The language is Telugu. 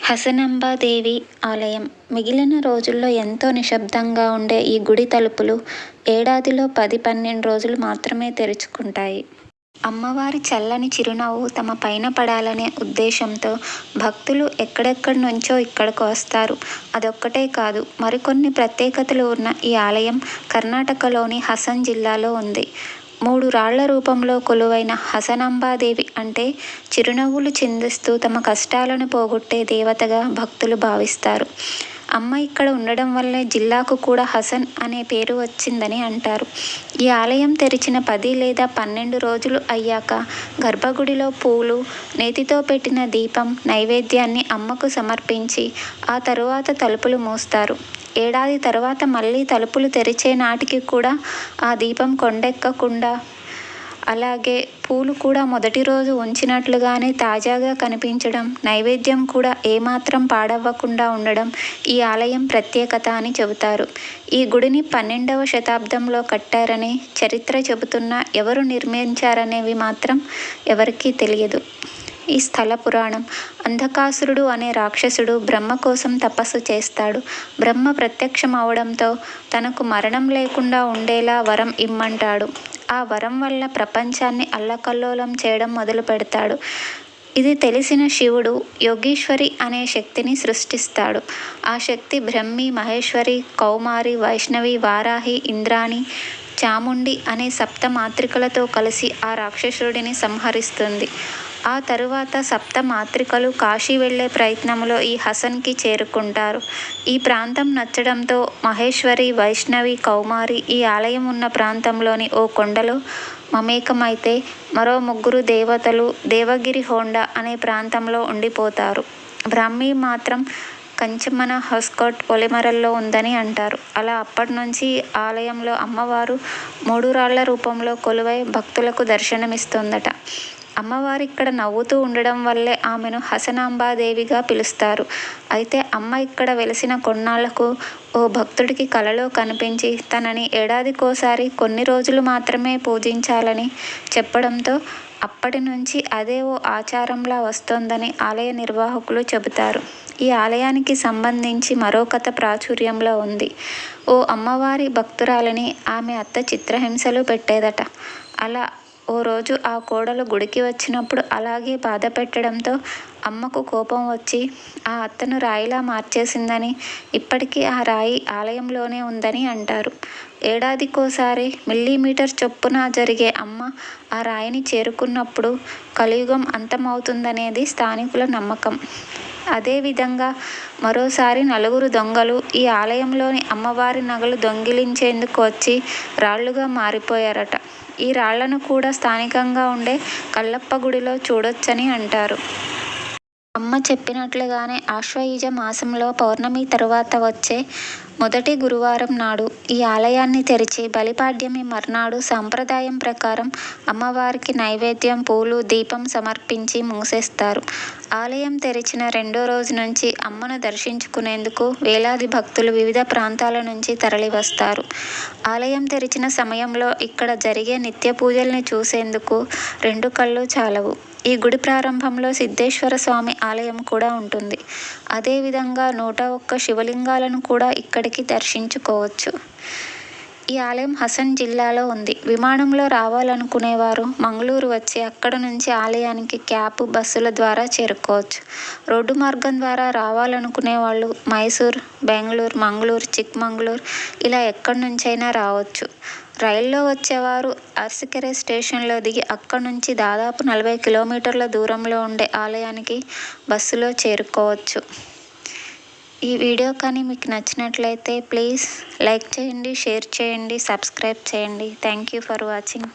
హసనాంబాదేవి ఆలయం మిగిలిన రోజుల్లో ఎంతో నిశ్శబ్దంగా ఉండే ఈ గుడి తలుపులు ఏడాదిలో 10-12 రోజులు మాత్రమే తెరుచుకుంటాయి. అమ్మవారి చల్లని చిరునవ్వు తమ పైన పడాలనే ఉద్దేశంతో భక్తులు ఎక్కడెక్కడి నుంచో ఇక్కడకు వస్తారు. అదొక్కటే కాదు, మరికొన్ని ప్రత్యేకతలు ఉన్న ఈ ఆలయం కర్ణాటకలోని హసన్ జిల్లాలో ఉంది. 3 రాళ్ల రూపంలో కొలువైన హసనాంబాదేవి అంటే చిరునవ్వులు చిందిస్తూ తమ కష్టాలను పోగొట్టే దేవతగా భక్తులు భావిస్తారు. అమ్మ ఇక్కడ ఉండడం వల్లే జిల్లాకు కూడా హసన్ అనే పేరు వచ్చిందని అంటారు. ఈ ఆలయం తెరిచిన 10 లేదా 12 రోజులు అయ్యాక గర్భగుడిలో పూలు, నేతితో పెట్టిన దీపం నైవేద్యాన్ని అమ్మకు సమర్పించి ఆ తరువాత తలుపులు మూస్తారు. ఏడాది తర్వాత మళ్ళీ తలుపులు తెరిచే నాటికి కూడా ఆ దీపం కొండెక్కకుండా, అలాగే పూలు కూడా మొదటి రోజు ఉంచినట్లుగానే తాజాగా కనిపించడం, నైవేద్యం కూడా ఏమాత్రం పాడవ్వకుండా ఉండడం ఈ ఆలయం ప్రత్యేకత అని చెబుతారు. ఈ గుడిని 12వ శతాబ్దంలో కట్టారని చరిత్ర చెబుతున్నా ఎవరు నిర్మించారనేవి మాత్రం ఎవరికీ తెలియదు. ఈ స్థల పురాణం: అంధకాసురుడు అనే రాక్షసుడు బ్రహ్మ కోసం తపస్సు చేస్తాడు. బ్రహ్మ ప్రత్యక్షం అవడంతో తనకు మరణం లేకుండా ఉండేలా వరం ఇమ్మంటాడు. ఆ వరం వల్ల ప్రపంచాన్ని అల్లకల్లోలం చేయడం మొదలు పెడతాడు. ఇది తెలిసిన శివుడు యోగీశ్వరి అనే శక్తిని సృష్టిస్తాడు. ఆ శక్తి బ్రహ్మి, మహేశ్వరి, కౌమారి, వైష్ణవి, వారాహి, ఇంద్రాణి, చాముండి అనే 7 మాతృకలతో కలిసి ఆ రాక్షసుడిని సంహరిస్తుంది. ఆ తరువాత 7 మాతృకలు కాశీ వెళ్లే ప్రయత్నంలో ఈ హసన్కి చేరుకుంటారు. ఈ ప్రాంతం నచ్చడంతో మహేశ్వరి, వైష్ణవి, కౌమారి ఈ ఆలయం ఉన్న ప్రాంతంలోని ఓ కొండలో మమేకమైతే మరో 3 దేవతలు దేవగిరి హోండా అనే ప్రాంతంలో ఉండిపోతారు. బ్రాహ్మి మాత్రం కంచమన హస్కోట్ పొలిమరల్లో ఉందని అంటారు. అలా అప్పటి నుంచి ఆలయంలో అమ్మవారు 3 రాళ్ల రూపంలో కొలువై భక్తులకు దర్శనమిస్తుందట. అమ్మవారు ఇక్కడ నవ్వుతూ ఉండడం వల్లే ఆమెను హసనాంబాదేవిగా పిలుస్తారు. అయితే అమ్మ ఇక్కడ వెలిసిన కొన్నాళ్లకు ఓ భక్తుడికి కలలో కనిపించి తనని ఏడాదికోసారి కొన్ని రోజులు మాత్రమే పూజించాలని చెప్పడంతో అప్పటి నుంచి అదే ఓ ఆచారంలా వస్తోందని ఆలయ నిర్వాహకులు చెబుతారు. ఈ ఆలయానికి సంబంధించి మరో కథ ప్రాచుర్యంలో ఉంది. ఓ అమ్మవారి భక్తురాలిని ఆమె అత్త చిత్రహింసలు పెట్టేదట. అలా ఓ రోజు ఆ కోడలు గుడికి వచ్చినప్పుడు అలాగే బాధ పెట్టడంతో అమ్మకు కోపం వచ్చి ఆ అత్తను రాయిలా మార్చేసిందని, ఇప్పటికీ ఆ రాయి ఆలయంలోనే ఉందని అంటారు. ఏడాదికోసారి మిల్లీమీటర్ చొప్పున జరిగే అమ్మ ఆ రాయిని చేరుకున్నప్పుడు కలియుగం అంతమవుతుందనేది స్థానికుల నమ్మకం. అదేవిధంగా మరోసారి 4 దొంగలు ఈ ఆలయంలోని అమ్మవారి నగలు దొంగిలించేందుకు వచ్చి రాళ్లుగా మారిపోయారట. ఈ రాళ్లను కూడా స్థానికంగా ఉండే కల్లప్ప గుడిలో చూడొచ్చని అంటారు. అమ్మ చెప్పినట్లుగానే ఆశ్వయుజ మాసంలో పౌర్ణమి తరువాత వచ్చే మొదటి గురువారం నాడు ఈ ఆలయాన్ని తెరిచి బలిపాడ్యమి మర్నాడు సాంప్రదాయం ప్రకారం అమ్మవారికి నైవేద్యం, పూలు, దీపం సమర్పించి మూసేస్తారు. ఆలయం తెరిచిన 2వ రోజు నుంచి అమ్మను దర్శించుకునేందుకు వేలాది భక్తులు వివిధ ప్రాంతాల నుంచి తరలివస్తారు. ఆలయం తెరిచిన సమయంలో ఇక్కడ జరిగే నిత్య పూజల్ని చూసేందుకు 2 కళ్ళు చాలవు. ఈ గుడి ప్రారంభంలో సిద్ధేశ్వర స్వామి ఆలయం కూడా ఉంటుంది. అదేవిధంగా 101 శివలింగాలను కూడా ఇక్కడికి దర్శించుకోవచ్చు. ఈ ఆలయం హసన్ జిల్లాలో ఉంది. విమానంలో రావాలనుకునేవారు మంగళూరు వచ్చి అక్కడ నుంచి ఆలయానికి క్యాబ్, బస్సుల ద్వారా చేరుకోవచ్చు. రోడ్డు మార్గం ద్వారా రావాలనుకునే వాళ్ళు మైసూర్, బెంగళూరు, మంగళూరు, చిక్మంగళూరు ఇలా ఎక్కడి నుంచైనా రావచ్చు. రైల్లో వచ్చేవారు అర్సికెరె స్టేషన్లో దిగి అక్కడి నుంచి దాదాపు 40 కిలోమీటర్ల దూరంలో ఉండే ఆలయానికి బస్సులో చేరుకోవచ్చు. ఈ వీడియో కానీ మీకు నచ్చినట్లయితే ప్లీజ్ లైక్ చేయండి, షేర్ చేయండి, సబ్స్క్రైబ్ చేయండి. Thank you for watching.